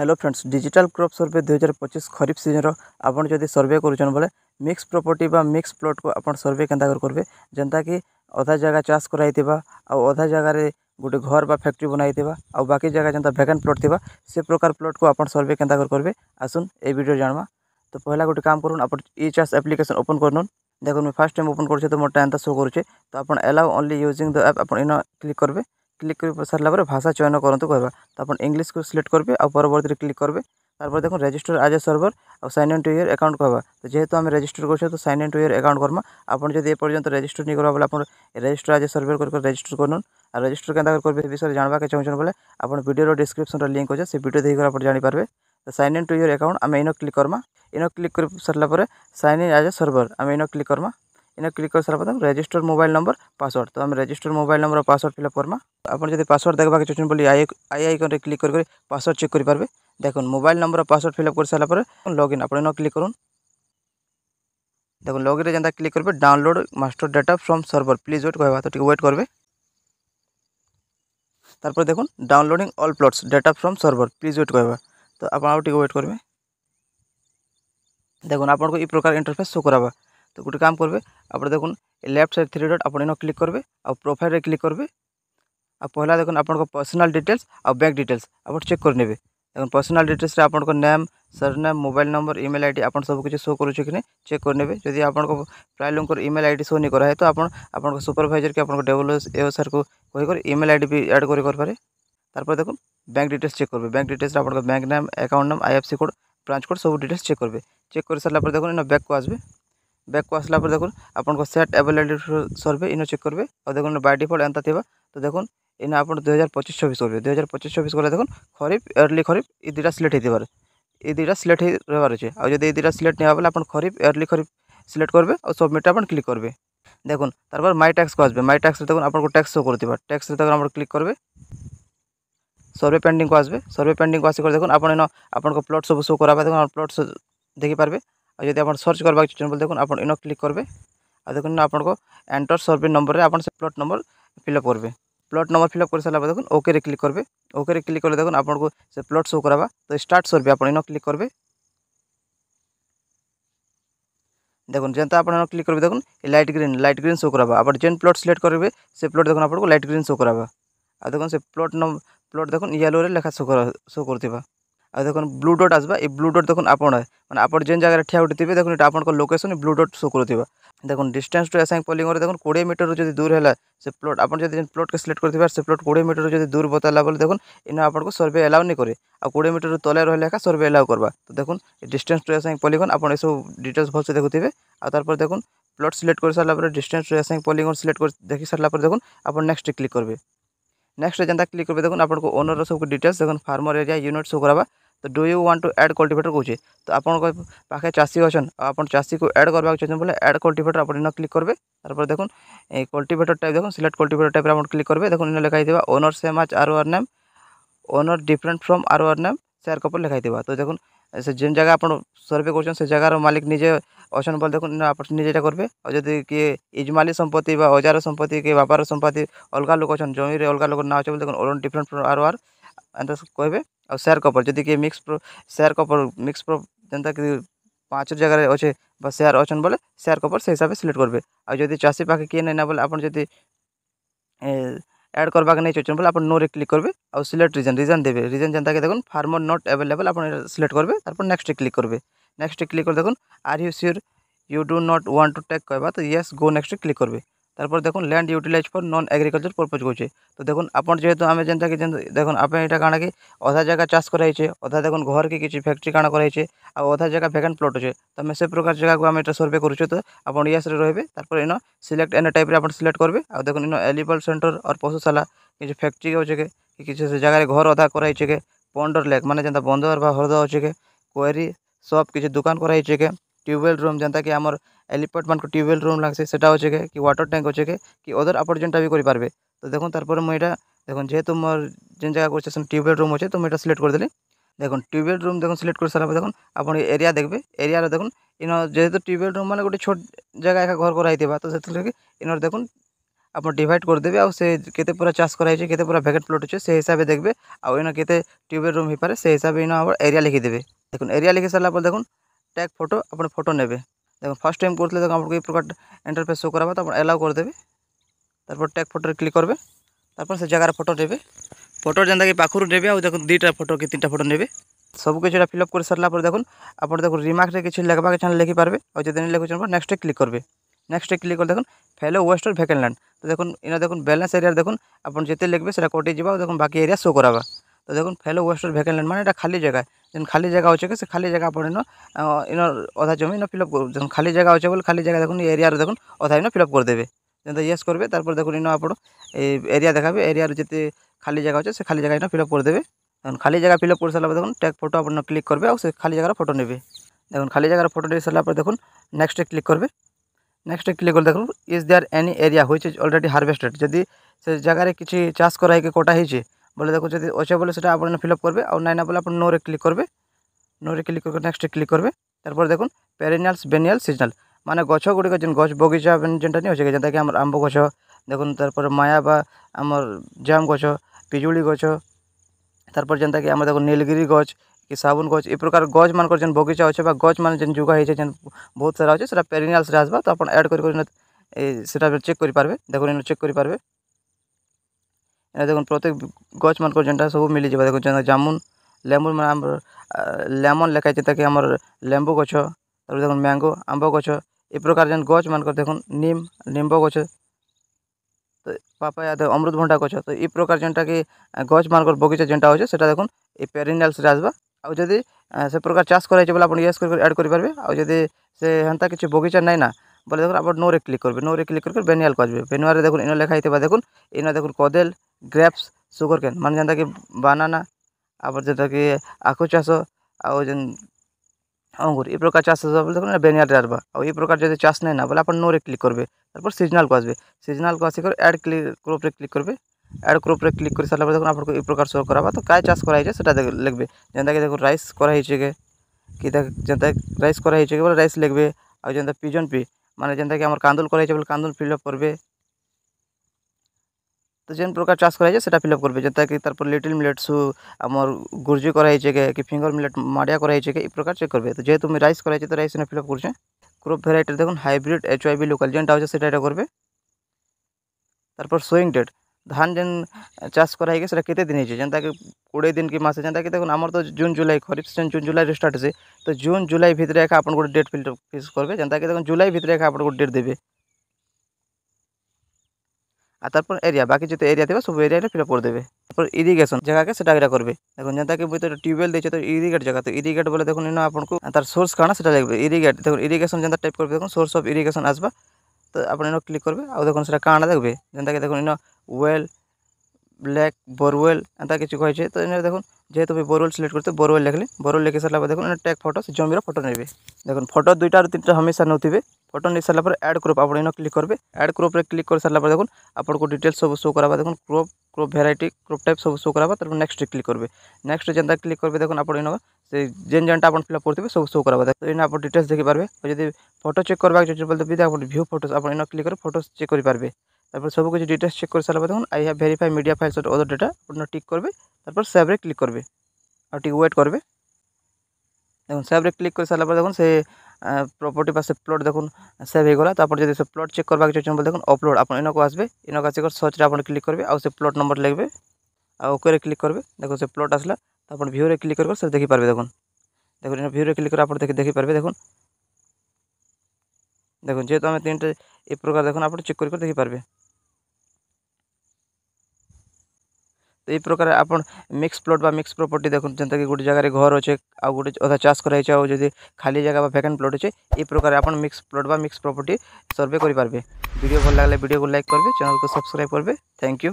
Hello friends, digital crop survey 2025 खरीफ season आपन जदि सर्वे करुछन बोले मिक्स प्रॉपर्टी बा मिक्स प्लॉट को आपन सर्वे केंता करबे जेंता कि अधा जगह चाष कराइतिबा आ अधा जगह रे गोटे घर बा फैक्ट्री बनाइतिबा आ बाकी जगह जेंता वैकेंट प्लॉट थिबा से प्रकार प्लॉट को आपन सर्वे केंता करबे आसुन ए वीडियो जानवा। तो पहला गोटे काम करूँ आपन ई चाष एप्लिकेशन ओपन करनुन। देखो मैं फर्स्ट टाइम ओपन कर तो मोटा एंता शो करुचे तो आपन allow only using the app आपन इना क्लिक करबे। क्लिक कर सारा पर भाषा चयन करूँ कहवा तो आप इंग्लिश को सिलेक्ट करेंगे और परवर्ती क्लिक करेंगे। तार देखो रजिस्टर एज ए सर्वर और sign in to your account कहवा तो जेहेतु आम रजिस्टर कर तो sign in to your account करमा। आपन जब एपर्यंत रजिस्टर नहीं करवा बोले रजिस्टर एज ए सर्वर कर रजिस्टर करन और रजिस्टर केंता करबे विषय जानवा के चाहछन बोले आपन वीडियो डिस्क्रिप्शन लिंक अच्छे से वीडियो देखकर आप जानि पारबे। तो sign in to your account आम इन क्लिक करमा। इन क्लिक कर सारा पर sign in as a server आम इन क्लिक करमा। इन क्लिक कर सारा रजिस्टर मोबाइल नंबर पासवर्ड तो आम register mobile number password fill up करमा। आपन जब पासवर्ड देखा चाहते बोली आई आइकन क्लिक कर पासवर्ड चेक करेंगे। देखो मोबाइल नंबर पासवर्ड फिलअप कर सारा पर लॉगिन आप क्लिक करूँ। देखो लॉगिन जेंता क्लिक करेंगे download master data from server please wait कहवा तो वेट करेंगे। तारपर देखो downloading all plots data from server please wait कहवा तो आप वेट करेंगे। देखो आपको ये प्रकार इंटरफेस शो करावा तो गोटे काम करेंगे आप देखो लेफ्ट साइड थ्री डॉट आप क्लिक करेंगे और प्रोफाइल रे क्लिक करेंगे। आ पहला देखो आपन पर्सनल डिटेल्स और बैंक डिटेल्स आप चेक कर नेबे। देखो पर्सनल डिटेल्स रे आपन name surname mobile number email ID आपन सब कुछ शो करूछ कि नहीं चेक कर नेबे। जदि आपन प्राय लोग ईमेल आईडी शो नहीं करा है तो आपन सुपरवाइजर के आपन डेवलपर सर को कही कर ईमेल आईडी भी ऐड कर पारे। तारपर देखो बैंक डिटेल्स चेक करबे। बैंक डिटेल्स आपन bank name account name IFSC code branch code सब डिटेल्स चेक करबे। चेक कर सारा पर देखो इन बैक को आसबे। बैक को आसला पर देखो आपन सेट अवेलेबिलिटी सर्वे इन चेक करबे और देखो बाय डिफॉल्ट एंता थिबा तो देखो इन आप 2025-26 करेंगे 2025-26 गला देखो खरीफ अर्ली खरीफ ये दुटा सिलेक्ट होती ये दुटा सिलेक्ट रहार अच्छे और जब ये दुटा सिलेक्ट नहीं बोले आप खरीफ अर्ली खरीफ सिलेक्ट करेंगे और सबमिट आप क्लिक करेंगे। देखो तार माई टैक्स को आसबे। माई टैक्स देखो आपको टैक्स शो करते टैक्स आप क्लिक करेंगे। सर्वे पेंडिंग को आसबे। सर्वे पेंडिंग को आसिक देखो आपन प्लॉट सब शो करा देखो प्लॉट देखी पारे और जब आप सर्च करवा चाहते देखो आप इन क्लिक करेंगे और देखो आपको एंटर सर्वे नंबर रे आपन से प्लॉट नंबर फिलअप करेंगे। प्लॉट नंबर फिलअप कर सारा देखो ओके रे क्लिक करेंगे। ओके रे क्लिक कर देखो आपको से प्लॉट शो करावा तो स्टार्ट सर्वे आप इन क्लिक करेंगे। देखो जेंता आप क्लिक करेंगे देखो लाइट ग्रीन शो करावा आप जेन प्लॉट सिलेक्ट करेंगे से प्लॉट देखो आपको लाइट ग्रीन शो करावा और देखो से प्लॉट देखो येलो रे लेखा शो करथिबा और देखो ब्लू डॉट आसबा। ये ब्लू डॉट देखो आपन माने आप जेन जगह ठिया उठिथिबे देखो एटा आपन लोकेशन ब्लू डॉट शो करथिबा। देखो डिस्टेंस टू असाइन पोलिंग देखो 20 मीटर जब दूर है से प्लॉट आप प्लॉट के सिलेक्ट करथिबा से प्लॉट 20 मीटर जब दूर बताला बोले देखो इन आपको सर्वे अलाउ नहीं करे आ 20 मीटर तले रहले का सर्वे अलाउ करबा। तो देखो डिस्टेंस टू असाइन पोलिंग आप सब डिटेल्स भल से देखुथिबे आ तार पर देखो प्लॉट सिलेक्ट कर सारा पर distance to assign polling select कर देखि सारा पर देखो आप नेक्स्ट क्लिक करबे। नेक्स्ट जेंता क्लिक करबे देखो आपको ओनर सब डिटेल्स देखो फार्मर एरिया यूनिट शो करावा तो do you want to add cultivator कहे तो आपन पाखे चाषी अच्छन आप चाषी को ऐड करवा चाहते बोले ऐड कल्टीवेटर आप क्लिक करेंगे। तारपर देखो कल्टीवेटर टाइप देखो सिलेक्ट कल्टीवेटर टाइप आप क्लिक करेंगे। देखो इन लिखाई owner same as our name owner different from our name sharecropper लिखाई तो देखो से जेन जगह आप सर्वे कर से जगार मालिक निजे अच्छन बोले देखो आप निजेटा करेंगे और जब किए इजमाली संपत्ति अजार संपत्ति कि बापार संपत्ति अलग लोग अच्छन जमी अलग लोग ना अच्छे देखो ओनर डिफरेंट फ्रॉम आर एंता कहे और शेयर कपर जदि किए शेयर कपर मिक्स प्रो जेनता कि 5 जगह अच्छे शेयर अच्छन बोले शेयर कपर से हिसाब से सिलेक्ट करेंगे। और जब चाषी पाखे किए ना बोले आप ऐड करवा नहीं चाहते बोले आप नो रे क्लिक करेंगे और सिलेक्ट रीजन देवे रीजन जेनता कि देखो फार्मर नॉट अवेलेबल आप सिलेक्ट करेंगे। तारपर नेक्स्ट क्लिक करेंगे। नेक्स्ट क्लिक कर देखो are you sure you do not want to take कहवा तो येस गो नेक्स्ट क्लिक करेंगे। तारपर देखो land utilize for non agriculture purpose कहे तो देखो आप जेहेतु आम जेनता कि देखो आप यहाँ काଣା कि अधा जगह चाष कराई अधा देखो घर की किसी फैक्ट्री काଣା कराई आ अधा जगह वैकेंट प्लॉट अच्छे तो आम से प्रकार जगह को आम सर्वे करुचे तो आप यस रे रहे इन सिलेक्ट एन टाइप आप सिलेक्ट करेंगे। और देखो इन एलिबल सेंटर और पशुशाला किसी फैक्ट्री अच्छे कि किसी से जगह घर अधा कराई के पंडर लेक माने जेनता बंदर हरद अच्छे के क्वेरी सब किसी दुकान कराई के ट्यूबवेल रूम जेनता कि आमर एलिपट मान को ट्यूबवेल रूम लगे से अच्छे के कि वाटर टैंक अच्छे के कि अदर आप जेनटा भी करेंगे। तो देखो तारपर मुझे देखो जेहेतु मोर जेन जगह कर ट्यूबवेल रूम अच्छे तो मुझे सिलेक्ट करदेली। देखो ट्यूबवेल रूम देखो सिलेक्ट कर सारा देखो आप एरिया देखते एरिया देखो इन जेहेतु ट्यूबवेल रूम माने गोटे छोट जगह एक घर कराई तो से इन देखो आप डिवाइड करदेवे आउ से केते पूरा चाष कराई केते पूरा भैकेंट प्लॉट अच्छे से हिसाब से देखबे आउ इन केते ट्यूबवेल रूम हो पारे से हिसाब से इन एरिया लिखिदेवे। देखो एरिया लिखि सारा पर देखो टैग फोटो आप फोटो ने देखो फर्स्ट टाइम करते देखो आपको ये प्रकार इंटरफेस शो करा तो आप एलाउ करदेवे तारपर टैग फोटो क्लिक करबे तारपर से जगह फोटो नेबे फोटो जेनता कि पाखुर नेबे आ देखो 2टा फोटो कि 3टा फोटो नेबे सब किसी फिलअप कर सारा पर देखो आप देखो रिमार्क रे किसी लिखबा के चाहे लिखि पारबे और जब नहीं लिखुन नेक्स्ट क्लिक करबे नेक्स्ट क्लिक कर देखो फेलो वेस्ट और भैकेंट लैंड तो देखो इन देखो बैलेंस एरिया देखो आप जिते लिखबे से कटि जावा देखो बाकी एरिया शो करावा तो देखो फेलो वेस्ट और भैकेंट लैंड माने खाली जगह जेन खाली जगह अच्छे से खाली जगह आप इन अधा जमी इन फिलअप कर खाली जगह अच्छे बोले खाली जगह देखो एरिया देखो अधा इन फिलअप करदेवे जेनता येस करबे तारपर देखो इन आप एरिया देखाबे एरिया जिते खाली जगह अच्छे से खाली जगह इन फिलअप करदेवे खाली जगह फिलअप कर सारा देखो टैग फोटो आप क्लिक करबे और से खाली जगह फोटो नेबे देखो खाली जगह फोटो दे सारा पर देखो नेक्स्ट क्लिक करबे नेक्स्ट क्लिक कर देखो is there any area which is already harvested जदि से जगह किसी चाष कराई के कोटा होइछे बोले देखो जदि अच्छे बोले सेटा आप फिलअप करबे और नाइना बोले आप नो रे क्लिक करबे नो रे क्लिक करके नेक्स्ट क्लिक करबे तारपर देखो पेरिनियल्स बेनियल सीजनल माने गछ गुडी जेन गछ बगीचा जेनटा नहीं होछे जेनता कि हमर आंब गछ देखो तारपर माया बा हमर जाम गछ पिजुली गछ तारपर जेनता कि हम देखो नीलगिरी गछ कि साबुन गछ ए प्रकार गछ मान जेन बगीचा अच्छे गछ मान जेन जुगा होइछे जेन बहुत सारा अच्छे से पेरिनियल्स रे आसबा तो आप ऐड कर सेटा चेक कर पारबे देखो इन चेक कर पारबे देखो प्रत्येक गछ मान जेनटा सब मिली जाबा देखो जेन जामुन लेमन मान लेमन लिखाई जेनता कि हमर लेंबू गछ तारपर देखो मैंगो आंब गछ ए प्रकार जेन गछ मान देखो नीम निम्ब गछ तो पापाया देखो अमृतभंडा गछ तो ये प्रकार जेनटा कि गछ मान बगीचा जेनटा अच्छे सेटा देखो ये पेरिनियल्स रे आसबा आउ जदि से प्रकार चाष कराई बोले आप येस कर ऐड कर पारबे आउ जदि से हेन्ता किसी बगीचा नहीं ना बोले देखो आप नो रे क्लिक करबे नो रे क्लिक करके बेनियल करबे बेनियल रे देखो इन लिखाई थेबा देखो इन देखो कदेल ग्रेप्स सुगर केन मान जेनता कि बनाना आप जेनता कि आखु चाष आउ जेन अंगूर ये प्रकार चाष बोले देखो बेनियल रे आसबा आउ ये प्रकार जदि चाष नहीं ना बोले आप नो रे क्लिक करबे तारपर सीजनल को आसबे सीजनल को आसिक ऐड क्लिक क्रॉप रे क्लिक करबे ऐड क्रॉप रे क्लिक कर सारा देखो आपको ये प्रकार शो कराबा तो काय चाष कराई सेटा लिखबे जेनता कि देखो राइस कराई के कि जेनता राइस कराई के बोले राइस लिखबे आ जेनता पिजन पी माने जेनता कि हमर कांदुल कराई बोले कांदुल फिलअप करबे तो जेन प्रकार चाष कराई सेटा फिलअप करबे जेनता कि तारपर लिटिल मिलेट्स हमर गुर्जी कराई के कि फिंगर मिलेट माडिया कराई के ई प्रकार चेक करबे तो जेहेतु मैं राइस कराई तो राइस ने फिलअप करछे क्रॉप वेराइटी देखो हाइब्रिड HYB लोकल जेनटा होचे सेटा करबे तारपर सोइंग डेट धान जेन चाष कराई सेटा केते दिन होइछे जेनता कि 20 दिन की मास जेनता कि देखो हमर तो जून जुलाई खरीफ सीजन जून जुलाई रे स्टार्ट से तो जून जुलाई भितर एका अपन गोटे डेट फिक्स करबे जेनता कि देखो जुलाई भितर एका अपन गोटे डेट देबे आ तारपर एरिया बाकी जो एरिया थी सब एरिया फिलअप कर देबे तारपर इरिगेशन जगह के सेटा करबे देखो जेनता कि तो ट्यूबवेल देछे तो इरिगेट जगह तो इरिगेट बोले देखो इन आपको तार सोर्स काना सेटा लिखबे इरिगेट देखो इरिगेशन जेनता टाइप करबे देखो सोर्स ऑफ इरिगेशन आसबा तो आप क्लिक करबे आ देखो सेटा काना देखबे जेनता कि देखो इन वेल ब्लैक बोरवेल एंता किसी कहे तो इन देखो जेहेतु भी बोरवेल सिलेक्ट करते बोरवेल लिखली बोरवेल लिखी सारा देखो इन टैग फोटो से जमीर फोटो नेबे देखो फोटो 2टा 3टा हमेशा नौथिबे फोटो नहीं सारा पर ऐड क्रॉप आप इन क्लिक करबे ऐड क्रॉप रे क्लिक कर सारा देखो आपको डिटेल्स सब शो कराबा देखो क्रॉप वेराइटी क्रॉप टाइप सब शो कराबा तर नेक्स्ट क्लिक करबे नेक्स्ट जेनता क्लिक करबे देखो आप इन से जेन जेनटा आप फिलअप करथिबे सब शो कराबा देखो इन आप डिटेल्स देखि पारबे यदि फोटो चेक करबा के बोलते भी आप व्यू फोटोस आप इन क्लिक कर फोटो चेक कर पारबे तारपर सब कुछ डिटेल्स चेक कर सारा देखो I have verify media files और अदर डाटा अपन टिक करबे तारपर सेव रे क्लिक करबे और टिक वेट करबे देखो सेव रे क्लिक कर सारा देखो से प्रॉपर्टी पास प्लॉट देखो सेव हो गला तो आप जब से प्लॉट चेक करबा के चाहबे देखो अपलोड आप इन को आसबे इन को आसिक सर्च रे आप क्लिक करबे आ से प्लॉट नंबर लिखबे आ ओके रे क्लिक करबे देखो से प्लॉट आसला तो आप व्यू रे क्लिक कर से देखि पारबे देखो इन व्यू रे क्लिक कर आप देखि पारबे देखो देखो जेहेतु आम 3टे ए प्रकार देखो आप चेक कर देखि पारबे तो ये प्रकार आप मिक्स प्लॉट बा मिक्स प्रॉपर्टी देखो जेनता कि गोटे जगह घर अच्छे आ गोटे अधा चाष कराई जब खाली जगह वैकेंट प्लॉट अच्छे ये प्रकार आप मिक्स प्लॉट बा मिक्स प्रॉपर्टी सर्वे कर पारबे वीडियो भल लगे वीडियो को लाइक करबे चैनल को सब्सक्राइब करबे थैंक यू।